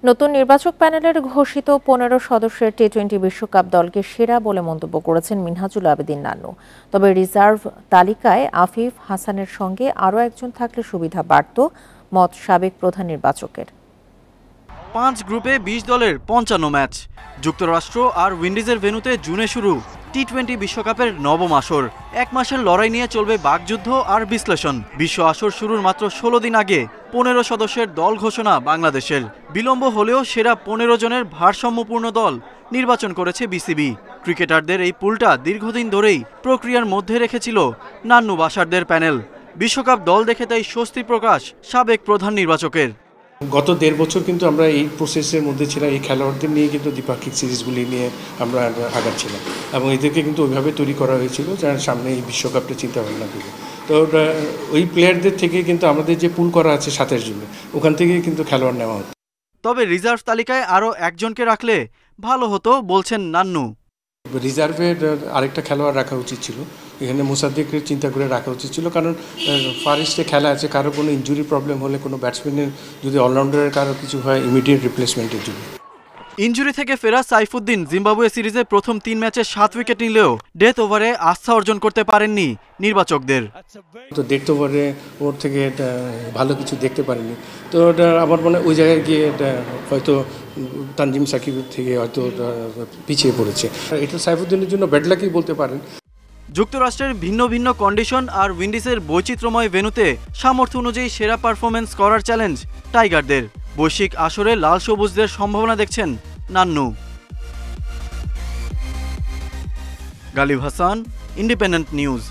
নতুন নির্বাচক প্যানেলের ঘোষিত ১৫ সদস্যের টি-20 বিশ্বকাপ দলকে সেরা বলে মন্তব্য করেছেন মিনহাজুল আবেদীন নান্নু। তবে রিজার্ভ তালিকায় আফিফ হাসানের সঙ্গে আরও একজন থাকলে সুবিধা বাড়ত, মত সাবেক প্রধান নির্বাচকের। 5 গ্রুপে 20 দলের 55 ম্যাচ। যুক্তরাষ্ট্র আর উইন্ডিজের ভেন্যুতে জুনে শুরু টি-20 বিশ্বকাপের নবম আসর। এক মাসের লড়াই নিয়ে চলবে বাকযুদ্ধ আর বিশ্লেষণ। বিশ্ব আসর শুরুর মাত্র 16 দিন আগে 15 সদস্যের দল ঘোষণা বাংলাদেশের। বিলম্ব হলেও সেরা 15 জনের ভারসাম্যপূর্ণ দল নির্বাচন করেছে বিসিবি। ক্রিকেটারদের এই পুলটা দীর্ঘদিন ধরেই প্রক্রিয়ার মধ্যে রেখেছিল নান্নু বাশারদের প্যানেল। বিশ্বকাপ দল দেখে তাই স্বস্তি প্রকাশ সাবেক প্রধান নির্বাচকের। গত 1.5 বছর কিন্তু আমরা এই প্রসেসের মধ্যে ছিলাম, এই খেলোয়াড়দের নিয়ে কিন্তু দ্বিপাক্ষিক সিরিজগুলি নিয়ে আমরা আগাচ্ছিলাম এবং এদেরকে কিন্তু ওইভাবে তৈরি করা হয়েছিল যার সামনে এই বিশ্বকাপটা চিন্তা ভাবনা করে। তো ওই প্লেয়ারদের থেকে কিন্তু আমাদের যে পুল করা আছে 7 জন্য, ওখান থেকে কিন্তু খেলোয়াড় নেওয়া হতো। তবে রিজার্ভ তালিকায় আরও একজনকে রাখলে ভালো হতো বলছেন নান্নু। রিজার্ভের আরেকটা খেলোয়াড় রাখা উচিত ছিল, এখানে মুসাদ্দিককে চিন্তা করে রাখা উচিত ছিল, কারণ ফার ইস্টে খেলা আছে, কারো কোনো ইনজুরি প্রবলেম হলে, কোনো ব্যাটসম্যানের যদি অলরাউন্ডারের কারো কিছু হয়, ইমিডিয়েট রিপ্লেসমেন্টের জন্য। ইনজুরি থেকে ফেরা সাইফুদ্দিন জিম্বাবুয়ে সিরিজে প্রথম 3 ম্যাচে 7 উইকেট নিলেও ডেথ ওভারে আস্থা অর্জন করতে পারেননি নির্বাচকদের। তো ডেথ ওভারে ওর থেকে ভালো কিছু দেখতে পারেনি। তো আমার মনে হয় ওই জায়গায় গিয়ে হয়তো তানজিম সাকিবের থেকে হয়তো পিছিয়ে পড়েছে। এটা সাইফুদ্দিনের জন্য ব্যাড লাকই বলতে পারেন। যুক্তরাষ্ট্রের ভিন্ন ভিন্ন কন্ডিশন আর উইন্ডিজের বৈচিত্র্যময় ভেন্যুতে সামর্থ্য অনুযায়ী সেরা পারফরমেন্স করার চ্যালেঞ্জ টাইগারদের। বৈশ্বিক আসরে লাল সবুজদের সম্ভাবনা দেখছেন নান্নু। Ghalib Hasan, independent news.